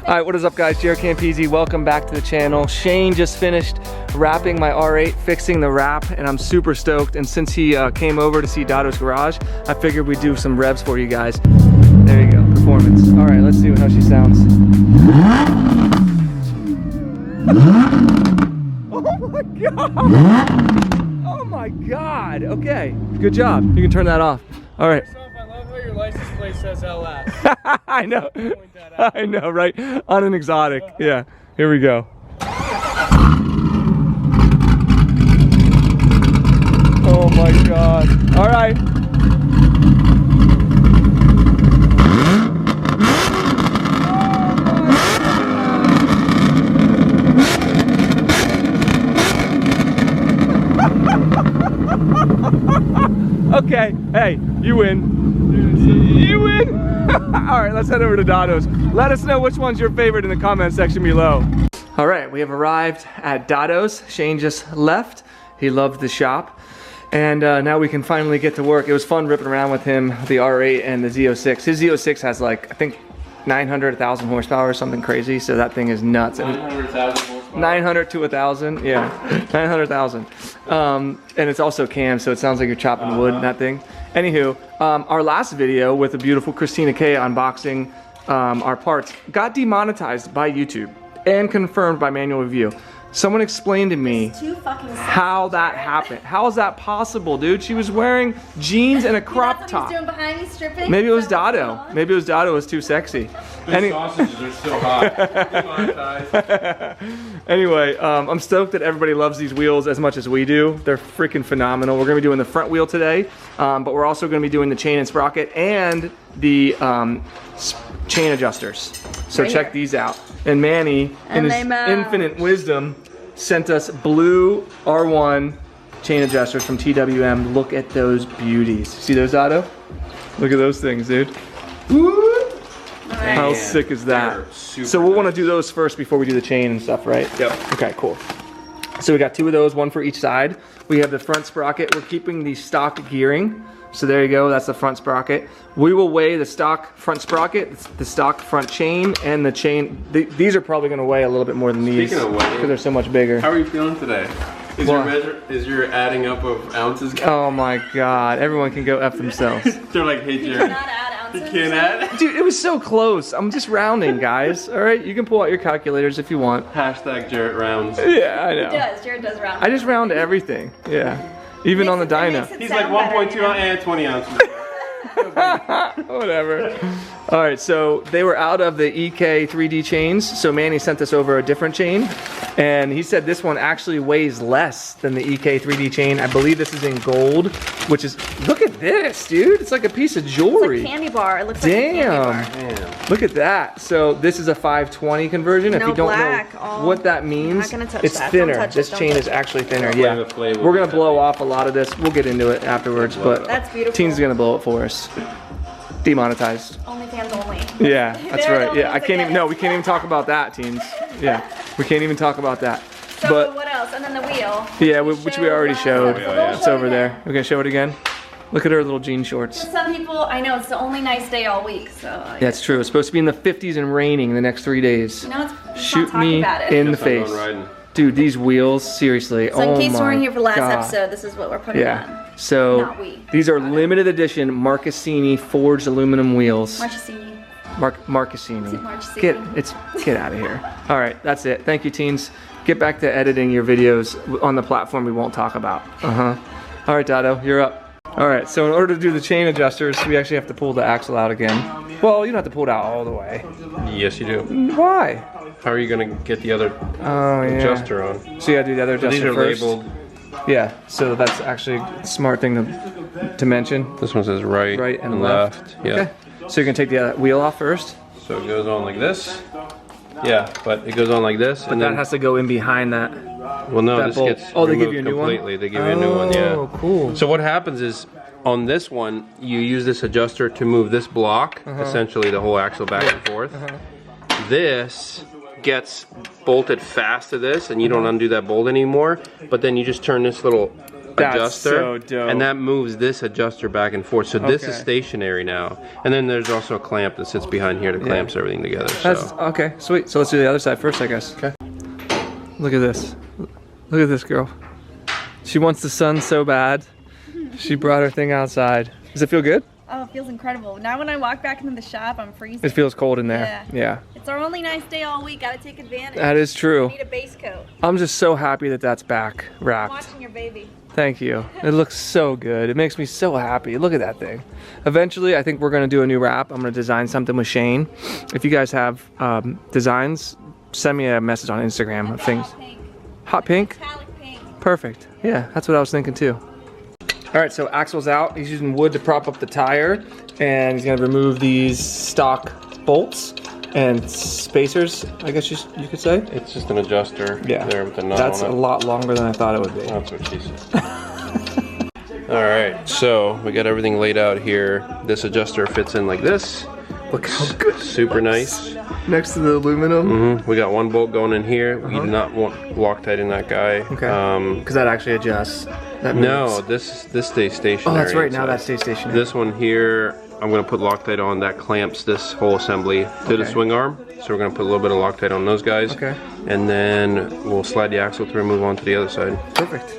Alright, what is up guys? JaretCampisi, welcome back to the channel. Shane just finished wrapping my R8, fixing the wrap, and I'm super stoked. And since he came over to see Dado's garage, I figured we'd do some revs for you guys. There you go, performance. Alright, let's see how she sounds. Oh my god! Oh my god! Okay, good job. You can turn that off. Alright. Your license plate says LS. I know. I know, right? On an exotic. Yeah. Here we go. Oh my god. All right. Okay. Hey, you win. You win! Alright, let's head over to Dado's. Let us know which one's your favorite in the comment section below. Alright, we have arrived at Dado's. Shane just left. He loved the shop. And now we can finally get to work. It was fun ripping around with him, the R8 and the Z06. His Z06 has like, I think, 900, 1,000 horsepower or something crazy, so that thing is nuts. 900,000 horsepower? 900 to 1,000, yeah. 900,000. And it's also cam, so it sounds like you're chopping wood in that thing. Anywho, our last video with the beautiful Christina K unboxing our parts got demonetized by YouTube and confirmed by manual review. Someone explained to me how that happened. How is that possible, dude? She was wearing jeans and a crop top. Doing behind me, stripping? Maybe it was Dado. Maybe it was Dado was too sexy. The sausages are still hot. Anyway, I'm stoked that everybody loves these wheels as much as we do. They're freaking phenomenal. We're gonna be doing the front wheel today, but we're also gonna be doing the chain and sprocket and the chain adjusters. So right, check these out. And Manny, in his infinite wisdom, sent us blue R1 chain adjusters from TWM. Look at those beauties. See those, Dado? Look at those things, dude. Woo! Man, how sick is that? So we'll want to do those first before we do the chain and stuff, right? Yep. Okay, cool. So we got two of those, one for each side. We have the front sprocket. We're keeping the stock gearing. So there you go, that's the front sprocket. We will weigh the stock front sprocket, the stock front chain, and the chain. These are probably gonna weigh a little bit more than these. Speaking of weighing, because they're so much bigger. How are you feeling today? Is your adding up of ounces? Oh my god, everyone can go F themselves. They're like, hey Jared, cannot add ounces. you can't add? Dude, it was so close. I'm just rounding, guys. Alright, you can pull out your calculators if you want. Hashtag Jared rounds. Yeah, I know. He does, Jared does round. I just round everything, yeah. Even on the dyno. He's like 1.2 and 20 ounces. Whatever. All right, so they were out of the EK 3D chains, so Manny sent us over a different chain, and he said this one actually weighs less than the EK 3D chain. I believe this is in gold, which is, look at this, dude. It's like a piece of jewelry. It's like candy bar. It looks like a candy bar. Damn. Look at that. So this is a 520 conversion. If you don't know what that means, it's thinner. This chain is actually thinner. Yeah. We're going to blow off a lot of this. We'll get into it afterwards, but that's beautiful. Teen's going to blow it for us. Demonetized. OnlyFans only. Yeah, that's right. Yeah, I can't even, no, we can't even talk about that, teens. Yeah, we can't even talk about that. So but what else? And then the wheel. Yeah, which we already showed. It's over there. We're gonna show it again. Look at her little jean shorts. For some people, I know it's the only nice day all week, so. Yeah, it's true. It's supposed to be in the 50s and raining the next 3 days. No, it's shoot me in the face. Dude, these wheels, seriously. So in case you weren't here for the last episode, this is what we're putting on. So these are limited edition Marcassini forged aluminum wheels. Marcassini. Marcassini. Get out of here. All right, that's it. Thank you, teens. Get back to editing your videos on the platform we won't talk about. All right, Dado, you're up. All right, so in order to do the chain adjusters, we actually have to pull the axle out again. Well, you don't have to pull it out all the way. Yes, you do. Why? How are you gonna get the other adjuster on? So you gotta do the other adjuster first. These are labeled. Yeah, so that's actually a smart thing to mention. This one says right and left. Yeah. Okay. So you're gonna take the wheel off first? So it goes on like this. Yeah, but it goes on like this. But that has to go in behind that. Well, no, this gets they give you a new one? completely. They give you a new one, yeah. Oh, cool. So what happens is, on this one, you use this adjuster to move this block, essentially the whole axle back and forth. This gets bolted fast to this, and you don't undo that bolt anymore, but then you just turn this little adjuster, so dope. and that moves this adjuster back and forth. So this is stationary now. And then there's also a clamp that sits behind here that clamps everything together. That's okay, sweet. So let's do the other side first, I guess. Okay. Look at this. Look at this girl. She wants the sun so bad. She brought her thing outside. Does it feel good? Oh, it feels incredible. Now when I walk back into the shop, I'm freezing. It feels cold in there. Yeah. It's our only nice day all week. Gotta take advantage. That is true. I need a base coat. I'm just so happy that that's back wrapped. I'm watching your baby. Thank you. It looks so good. It makes me so happy. Look at that thing. Eventually, I think we're gonna do a new wrap. I'm gonna design something with Shane. If you guys have designs, send me a message on Instagram of things. Pink. Hot pink? Metallic pink. Perfect. Yeah, that's what I was thinking too. All right, so Axel's out. He's using wood to prop up the tire, and he's gonna remove these stock bolts and spacers, I guess you could say. It's just an adjuster there with the nut That's on it. a lot longer than I thought it would be. That's what she said. All right, so we got everything laid out here. This adjuster fits in like this. Look how good. Super nice. Next to the aluminum. We got one bolt going in here. We do not want Loctite in that guy. Okay. Because that actually adjusts. That No, this stays stationary. Oh, that's right. Now inside. that stays stationary. This one here, I'm gonna put Loctite on. That clamps this whole assembly to the swing arm. So we're gonna put a little bit of Loctite on those guys. Okay. And then we'll slide the axle through and move on to the other side. Perfect.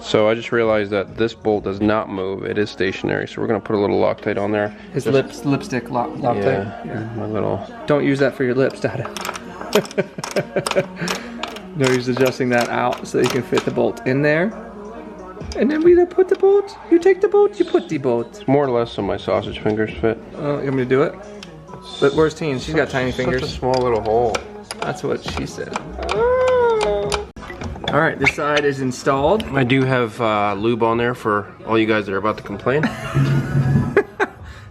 So I just realized that this bolt does not move. It is stationary. So we're gonna put a little Loctite on there. His lipstick Loctite. Yeah, my little. Don't use that for your lips, Dada. No, he's adjusting that out so that you can fit the bolt in there. And then we put the bolt, you take the bolt, you put the bolt. More or less so my sausage fingers fit. You want me to do it? But where's Teen? She's got tiny fingers. Such a small little hole. That's what she said. All right, this side is installed. I do have lube on there for all you guys that are about to complain.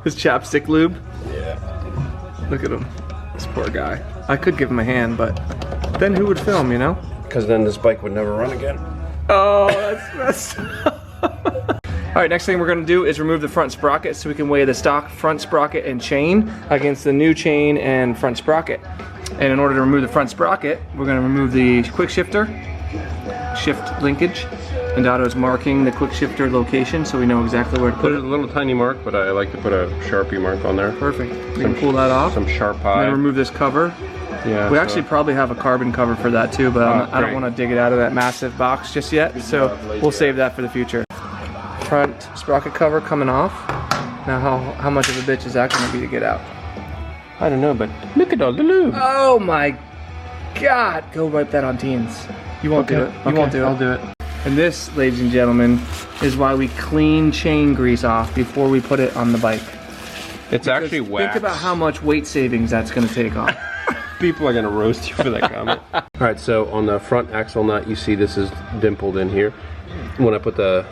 His chapstick lube. Yeah. Look at him, this poor guy. I could give him a hand, but then who would film, you know? Because then this bike would never run again. Oh, that's messed up. All right, next thing we're gonna do is remove the front sprocket so we can weigh the stock front sprocket and chain against the new chain and front sprocket. And in order to remove the front sprocket, we're gonna remove the quick shifter, shift linkage, and Otto's marking the quick shifter location so we know exactly where to put Put it. a little tiny mark, but I like to put a Sharpie mark on there. Perfect. We can pull that off. Some sharp And pie. then remove this cover. Yeah. We actually probably have a carbon cover for that too, but I don't want to dig it out of that massive box just yet, so we'll save that for the future. Front sprocket cover coming off. Now how much of a bitch is that going to be to get out? I don't know, but look at all the lube. Oh my God! Go wipe that on Teens. You won't do it. You won't do it. I'll do it. And this, ladies and gentlemen, is why we clean chain grease off before we put it on the bike. It's actually wax. Think about how much weight savings that's going to take off. People are gonna roast you for that comment. All right, so on the front axle nut, you see this is dimpled in here. When I put the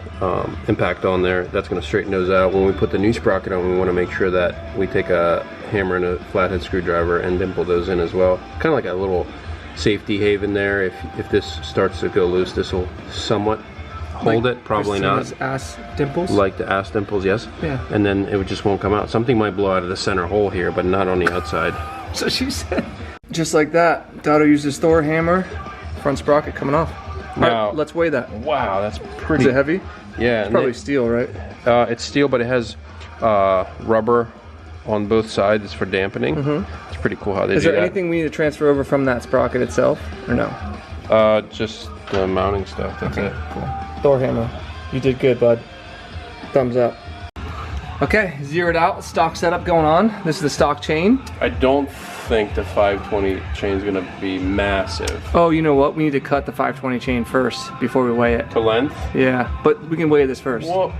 impact on there, that's gonna straighten those out. When we put the new sprocket on, we wanna make sure that we take a hammer and a flathead screwdriver and dimple those in as well. Kind of like a little safety haven there. If this starts to go loose, this will somewhat hold it, probably not. Christina's ass dimples? Like the ass dimples, yes. Yeah. And then it just won't come out. Something might blow out of the center hole here, but not on the outside. So she said. Just like that, Dotto used his Thor hammer, front sprocket coming off. All Now- right, let's weigh that. Wow, that's pretty. Is it heavy? Yeah. It's probably steel, right? It's steel, but it has rubber on both sides. It's for dampening. It's pretty cool how they Is do there that. anything we need to transfer over from that sprocket itself, or no? Just the mounting stuff. That's it. Cool. Thor hammer. You did good, bud. Thumbs up. Okay, zeroed out, stock setup going on. This is the stock chain. I don't think the 520 chain's gonna be massive. Oh, you know what? We need to cut the 520 chain first before we weigh it. To length? Yeah, but we can weigh this first. Well,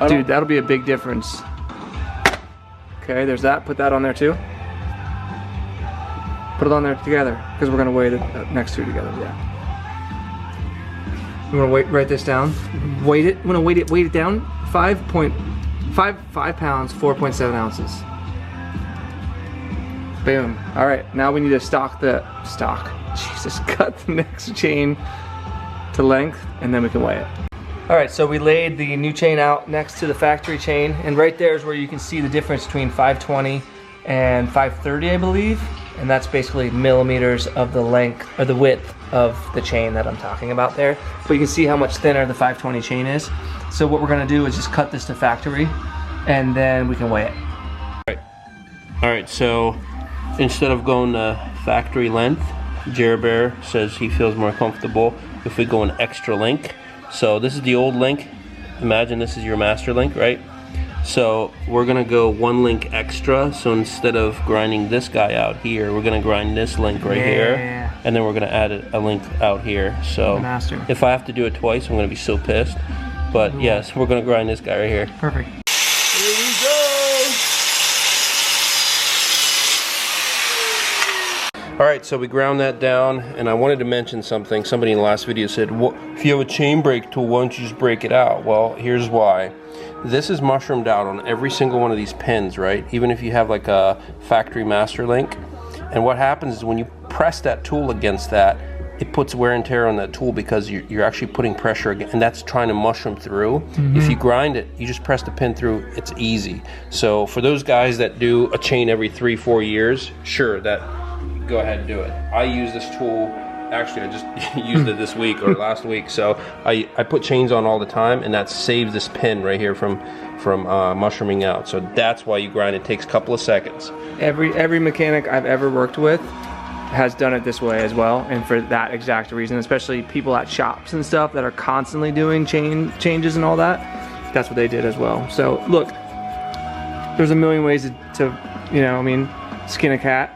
Dude, that'll be a big difference. Okay, there's that. Put that on there too. Put it on there together, because we're gonna weigh the next two together. Yeah. You wanna write this down? Weight it. You wanna weight it down. 5 pounds, 4.7 ounces. Boom. All right, now we need to Jesus, cut the next chain to length, and then we can weigh it. All right, so we laid the new chain out next to the factory chain, and right there is where you can see the difference between 520 and 530, I believe, and that's basically millimeters of the length or the width of the chain that I'm talking about there. But you can see how much thinner the 520 chain is. So what we're gonna do is just cut this to factory, and then we can weigh it. All right, so instead of going to factory length, Jared Bear says he feels more comfortable if we go an extra link. So this is the old link. Imagine this is your master link, right? So we're gonna go 1 link extra. So instead of grinding this guy out here, we're gonna grind this link right here, and then we're gonna add a link out here. So master. If I have to do it twice, I'm gonna be so pissed. But yes, we're gonna grind this guy right here. Perfect. Here we go. All right, so we ground that down, and I wanted to mention something. Somebody in the last video said, well, if you have a chain break tool, why don't you just break it out? Well, here's why. This is mushroomed out on every single one of these pins, right? Even if you have like a factory master link. And what happens is when you press that tool against that, it puts wear and tear on that tool because you're actually putting pressure again, and that's trying to mushroom through. If you grind it, you just press the pin through, it's easy. So for those guys that do a chain every 3-4 years, sure, that go ahead and do it. I use this tool, actually I just used it this week or last week, so I put chains on all the time, and that saves this pin right here from mushrooming out. So that's why you grind. It takes a couple of seconds. Every mechanic I've ever worked with has done it this way as well, and for that exact reason, especially people at shops and stuff that are constantly doing changes and all that, that's what they did as well. So look, there's a million ways to you know, I mean, skin a cat.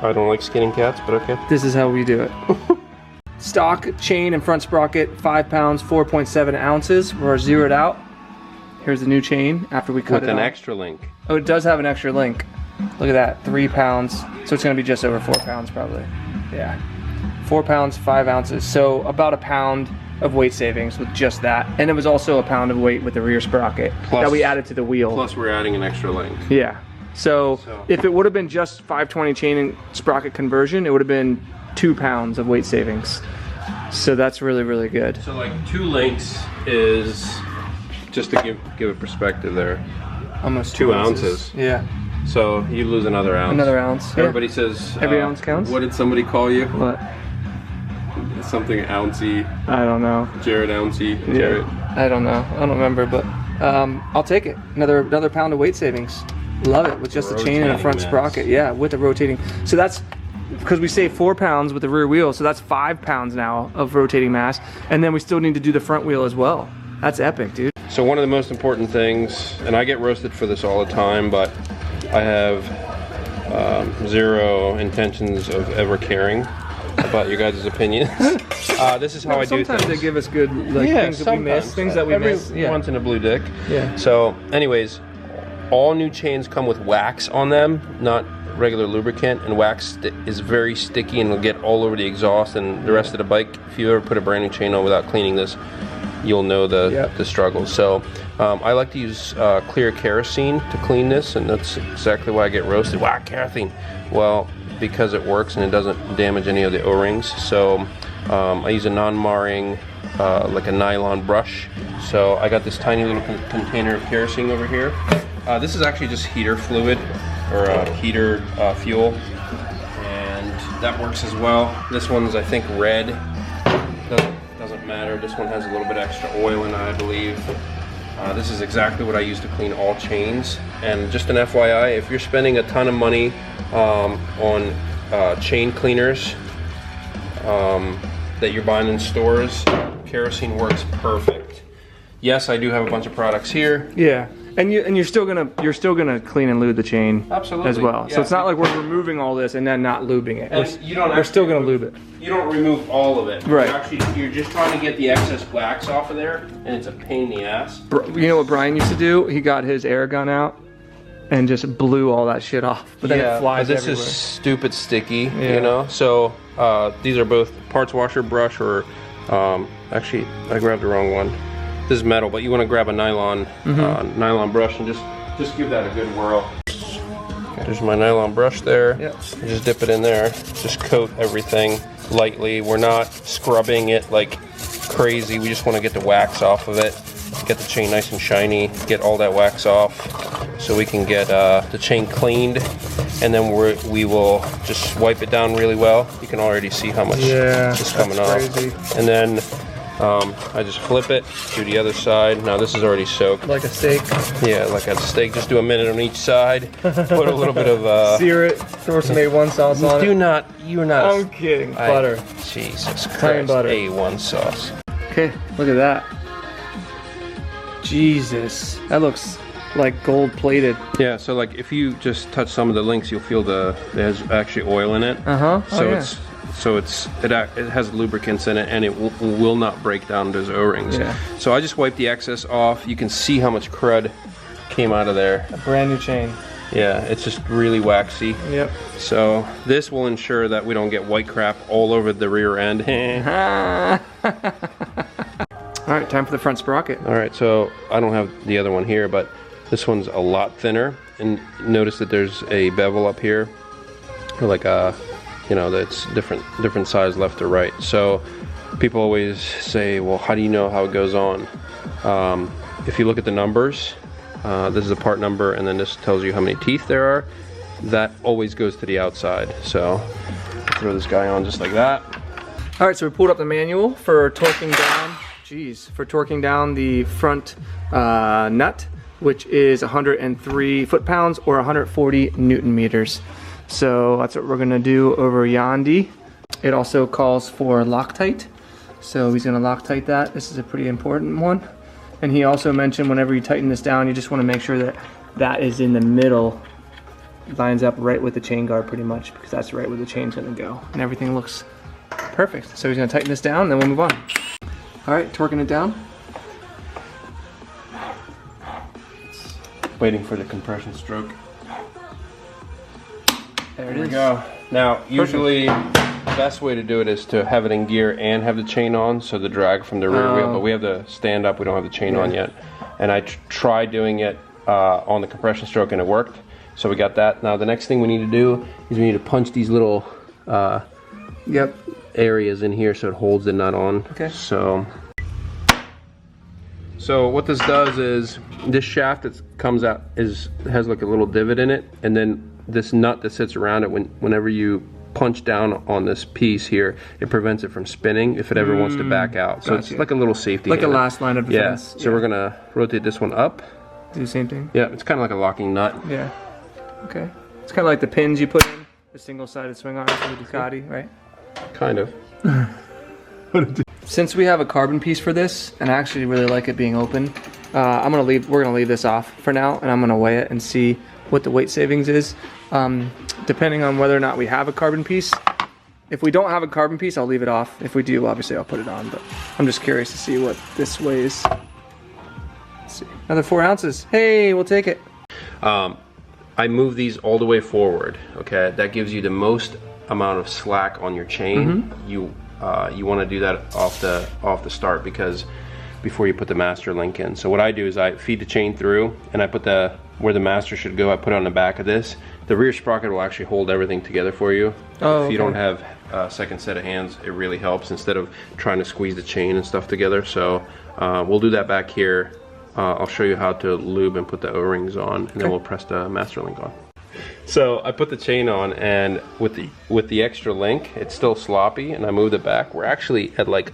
I don't like skinning cats, but okay. This is how we do it. Stock chain and front sprocket, 5 pounds, 4.7 ounces. We're zeroed out. Here's the new chain after we cut it with an off. extra link. Oh, it does have an extra link. Look at that, 3 pounds. So it's gonna be just over 4 pounds probably. Yeah, 4 pounds, 5 ounces. So about a pound of weight savings with just that. And it was also a pound of weight with the rear sprocket that we added to the wheel. Plus we're adding an extra link. Yeah. So if it would have been just 520 chain and sprocket conversion, it would have been 2 pounds of weight savings. So that's really, really good. So like 2 links is, just to give a perspective there, Almost 2 ounces. Yeah. So you lose another ounce. Another ounce. Everybody says every ounce counts. What did somebody call you? What? Something ouncey. I don't know. Jared ouncey. Jared. I don't know. I don't remember, but I'll take it. Another pound of weight savings. Love it with just a chain and a front sprocket. Yeah, with the rotating. So that's because we saved 4 pounds with the rear wheel. So that's 5 pounds now of rotating mass, and then we still need to do the front wheel as well. That's epic, dude. So one of the most important things, and I get roasted for this all the time, but I have zero intentions of ever caring about your guys' opinions. This is how I do things. Sometimes they give us good things that we miss, things that we miss. Every once in a blue dick. Yeah. So anyways, all new chains come with wax on them, not regular lubricant, and wax is very sticky and will get all over the exhaust and the rest of the bike. If you ever put a brand new chain on without cleaning this, you'll know the struggle. So I like to use clear kerosene to clean this, and that's exactly why I get roasted. Wow, kerosene. Well, because it works and it doesn't damage any of the O-rings. So I use a non-marring, like a nylon brush. So I got this tiny little container of kerosene over here. This is actually just heater fluid, or heater fuel, and that works as well. This one's, I think, red. Doesn't matter. This one has a little bit extra oil in it, I believe. This is exactly what I use to clean all chains. And just an FYI, if you're spending a ton of money on chain cleaners that you're buying in stores, kerosene works perfect. Yes, I do have a bunch of products here. Yeah. And you're still gonna clean and lube the chain. Absolutely. As well. Yeah. So it's not like we're removing all this and then not lubing it. And we're still gonna lube it. You don't remove all of it. Right. You're just trying to get the excess wax off of there, and it's a pain in the ass. You know what Brian used to do? He got his air gun out and just blew all that shit off. But then it flies this everywhere. is stupid sticky, you know. So these are both parts washer brush, or actually I grabbed the wrong one. This is metal, but you want to grab a nylon nylon brush and just give that a good whirl. There's my nylon brush there. Yep. Just dip it in there. Just coat everything lightly. We're not scrubbing it like crazy. We just want to get the wax off of it. Get the chain nice and shiny. Get all that wax off. so we can get the chain cleaned, and then we will just wipe it down really well. You can already see how much is coming off. Crazy. And then I just flip it to the other side. Now this is already soaked. Like a steak. Yeah, like a steak. Just do a minute on each side. Put a little bit of sear it. Throw some A1 sauce on it. You're not. I'm kidding. Butter. Jesus Italian Christ. butter. A1 sauce. Okay, look at that. Jesus, that looks like gold plated. Yeah, so like if you just touch some of the links, you'll feel there's actually oil in it. So it has lubricants in it, and it will not break down those O-rings. Yeah. So I just wiped the excess off. You can see how much crud came out of there. A brand new chain. Yeah, it's just really waxy. Yep. So this will ensure that we don't get white crap all over the rear end. All right, time for the front sprocket. All right, so I don't have the other one here, but this one's a lot thinner. And notice that there's a bevel up here, like a, you know, that's different size left or right. So people always say, well, how do you know how it goes on? If you look at the numbers, this is a part number, and then this tells you how many teeth there are. That always goes to the outside. So throw this guy on just like that. All right, so we pulled up the manual for torquing down. For torquing down the front nut, which is 103 foot-pounds or 140 Newton meters. So that's what we're gonna do over Yandi. It also calls for Loctite, so he's gonna Loctite that. This is a pretty important one. And he also mentioned whenever you tighten this down, you just wanna make sure that that is in the middle, lines up right with the chain guard pretty much, because that's right where the chain's gonna go. And everything looks perfect. So he's gonna tighten this down, and then we'll move on. All right, torquing it down. Waiting for the compression stroke. There it There we is. go. Now, usually the best way to do it is to have it in gear and have the chain on, so the drag from the rear wheel, but we have the stand up, we don't have the chain on yet. And I tried doing it on the compression stroke and it worked, so we got that. Now the next thing we need to do is we need to punch these little areas in here so it holds the nut on. Okay. So what this does is this shaft that comes out has like a little divot in it, and then this nut that sits around it, whenever you punch down on this piece here, it prevents it from spinning if it ever wants to back out. So it's like a little safety. Like a last line of defense. Yeah. So we're gonna rotate this one up. Do the same thing. Yeah, it's kind of like a locking nut. Yeah. Okay. It's kind of like the pins you put in the single-sided swing arms for the Ducati, right? Kind of. Since we have a carbon piece for this, and I actually really like it being open, we're gonna leave this off for now, and I'm gonna weigh it and see what the weight savings is. Depending on whether or not we have a carbon piece. If we don't have a carbon piece, I'll leave it off. If we do, obviously I'll put it on, but I'm just curious to see what this weighs. Let's see. Another 4 ounces. Hey, we'll take it. I move these all the way forward, okay? That gives you the most amount of slack on your chain. You want to do that off the start, because before you put the master link in. So what I do is I feed the chain through, and I put where the master should go, I put it on the back of this. The rear sprocket will actually hold everything together for you. If you don't have a second set of hands, it really helps instead of trying to squeeze the chain and stuff together. So we'll do that back here. I'll show you how to lube and put the O-rings on, and then we'll press the master link on. So I put the chain on, and with the extra link, it's still sloppy, and I moved it back. We're actually at like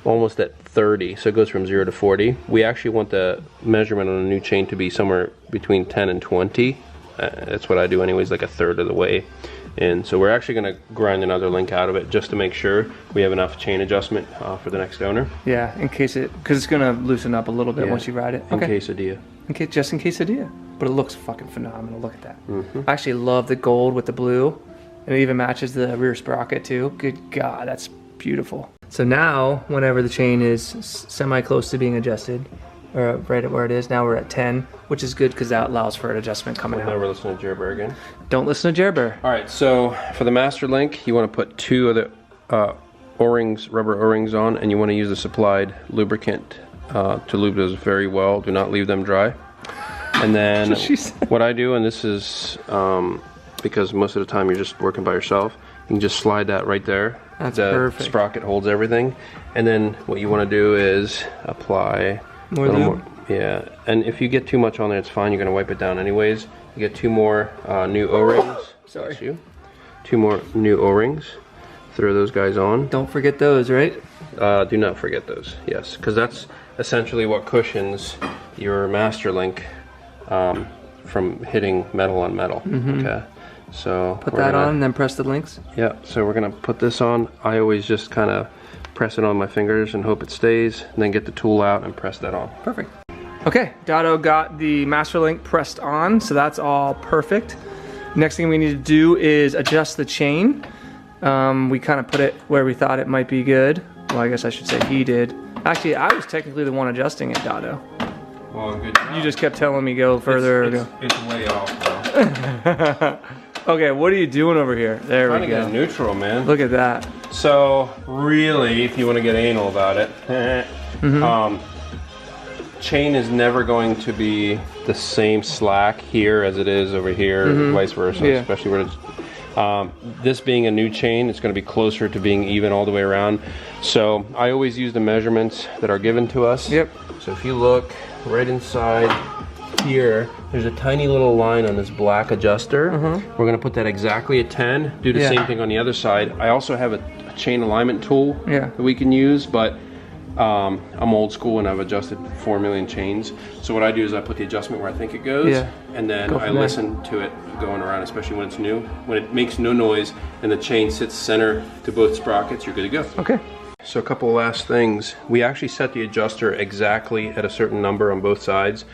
almost at 30, so it goes from 0 to 40. We actually want the measurement on a new chain to be somewhere between 10 and 20. That's what I do anyways, like a third of the way in. So we're actually going to grind another link out of it just to make sure we have enough chain adjustment for the next owner. Yeah, because it's going to loosen up a little bit once you ride it. In quesadilla. Just in quesadilla. But it looks fucking phenomenal. Look at that. I actually love the gold with the blue. And it even matches the rear sprocket too. Good God, that's beautiful. So now, whenever the chain is semi-close to being adjusted, or right at where it is, now we're at 10, which is good because that allows for an adjustment coming out. Now we're listening to Jerber again. Don't listen to Jerber. All right, so for the master link, you want to put 2 of the O-rings, rubber O-rings on, and you want to use the supplied lubricant to lube those very well. Do not leave them dry. And then what I do, and this is because most of the time you're just working by yourself, you can just slide that right there. That's the perfect. Sprocket holds everything. And then what you want to do is apply a little Yeah, and if you get too much on there, it's fine. You're gonna wipe it down anyways. You get 2 more new O-rings. Sorry. That's you. 2 more new O-rings. Throw those guys on. Don't forget those, right? Do not forget those, yes, because that's essentially what cushions your master link from hitting metal on metal. Okay, so put that on and then press the links. Yeah, so we're gonna put this on. I always just kind of press it on my fingers and hope it stays, and then get the tool out and press that on. Perfect. Okay, Dado got the master link pressed on, so that's all perfect. Next thing we need to do is adjust the chain. We kind of put it where we thought it might be good. Well, I guess I should say he did. Actually, I was technically the one adjusting it, Dado. Well, good job. You just kept telling me go further. It's way off, though. Okay, what are you doing over here? There we Trying to go. get it neutral, man. Look at that. So, really, if you want to get anal about it, chain is never going to be the same slack here as it is over here, vice versa, especially where it's, this being a new chain, it's going to be closer to being even all the way around. So I always use the measurements that are given to us. Yep. So if you look right inside here, there's a tiny little line on this black adjuster. We're going to put that exactly at 10. Do the same thing on the other side. I also have a chain alignment tool that we can use, but I'm old school and I've adjusted 4 million chains. So what I do is I put the adjustment where I think it goes, and then I listen to it going around, especially when it's new. When it makes no noise and the chain sits center to both sprockets, you're good to go. Okay. So a couple of last things. We actually set the adjuster exactly at a certain number on both sides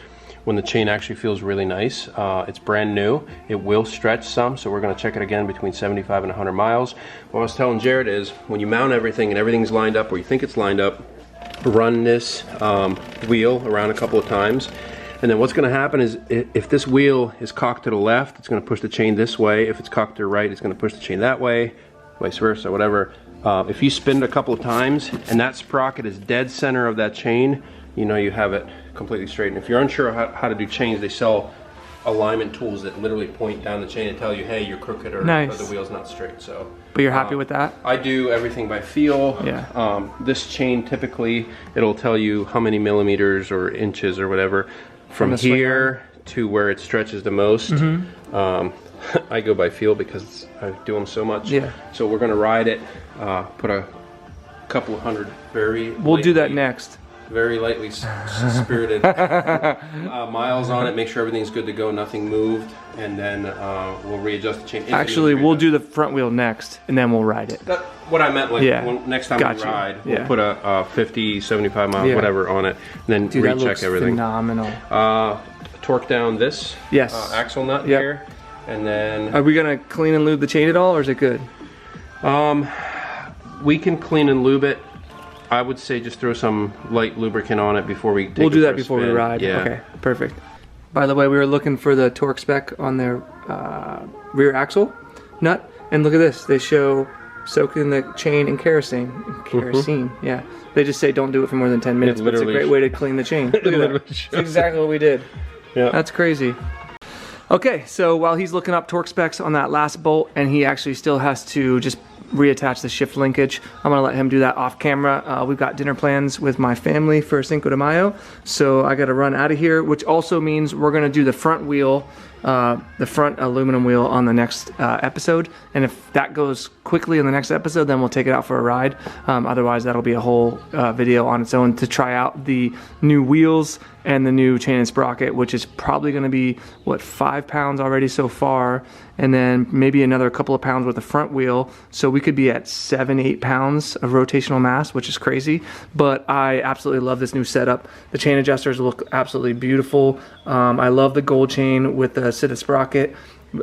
when the chain actually feels really nice. It's brand new. It will stretch some, so we're gonna check it again between 75 and 100 miles. What I was telling Jared is when you mount everything and everything's lined up or you think it's lined up, run this wheel around a couple of times, and then what's going to happen is if this wheel is cocked to the left, it's going to push the chain this way. If it's cocked to the right, it's going to push the chain that way, vice versa, whatever. If you spin it a couple of times and that sprocket is dead center of that chain, you know you have it completely straight. And if you're unsure how to do chains, they sell alignment tools that literally point down the chain and tell you, hey, you're crooked or the wheel's not straight. So, but you're happy with that? I do everything by feel. Yeah. This chain typically, it'll tell you how many millimeters or inches or whatever from here to where it stretches the most. I go by feel because I do them so much. Yeah. So we're gonna ride it, put a couple of hundred We'll do that next. Very lightly spirited miles on it, make sure everything's good to go, nothing moved, and then we'll readjust the chain. Actually, we'll do the front wheel next, and then we'll ride it. That's what I meant, like next time we ride, we'll put a 50, 75 miles, whatever on it, and then recheck everything. Phenomenal. Torque down this axle nut here, and then... Are we gonna clean and lube the chain at all, or is it good? We can clean and lube it. I would say just throw some light lubricant on it before we take We'll do that before we ride. Yeah. Okay, perfect. By the way, we were looking for the torque spec on their rear axle nut, and look at this. They show soaking the chain in kerosene. Yeah. They just say don't do it for more than 10 minutes, but it's a great way to clean the chain. Look at that. That's exactly what we did. Yeah. That's crazy. Okay, so while he's looking up torque specs on that last bolt, and he actually still has to just reattach the shift linkage, I'm gonna let him do that off camera. We've got dinner plans with my family for Cinco de Mayo, so I gotta run out of here, which also means we're gonna do the front wheel, the front aluminum wheel on the next episode, and if that goes quickly in the next episode, then we'll take it out for a ride. Otherwise, that'll be a whole video on its own to try out the new wheels and the new chain and sprocket, which is probably going to be, what, 5 pounds already so far, and then maybe another couple of pounds with the front wheel, so we could be at 7-8 pounds of rotational mass, which is crazy. But I absolutely love this new setup. The chain adjusters look absolutely beautiful. I love the gold chain with the Sita sprocket,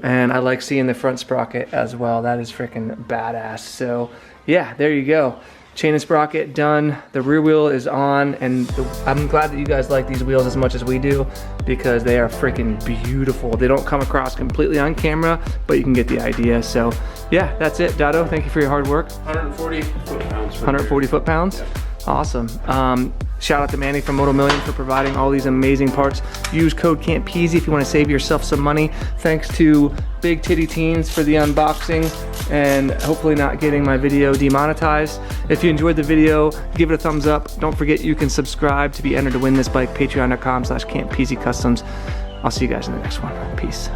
and I like seeing the front sprocket as well. That is freaking badass. So yeah, there you go. Chain and sprocket done, the rear wheel is on, and I'm glad that you guys like these wheels as much as we do, because they are freaking beautiful. They don't come across completely on camera, but you can get the idea. So yeah, that's it. Dado, thank you for your hard work. 140 foot-pounds. 140 foot-pounds? Yeah. Awesome. Shout out to Manny from Moto Million for providing all these amazing parts. Use code Campisi if you want to save yourself some money. Thanks to Big Titty Teens for the unboxing and hopefully not getting my video demonetized. If you enjoyed the video, give it a thumbs up. Don't forget you can subscribe to be entered to win this bike, patreon.com/Campisi Customs. I'll see you guys in the next one. Peace.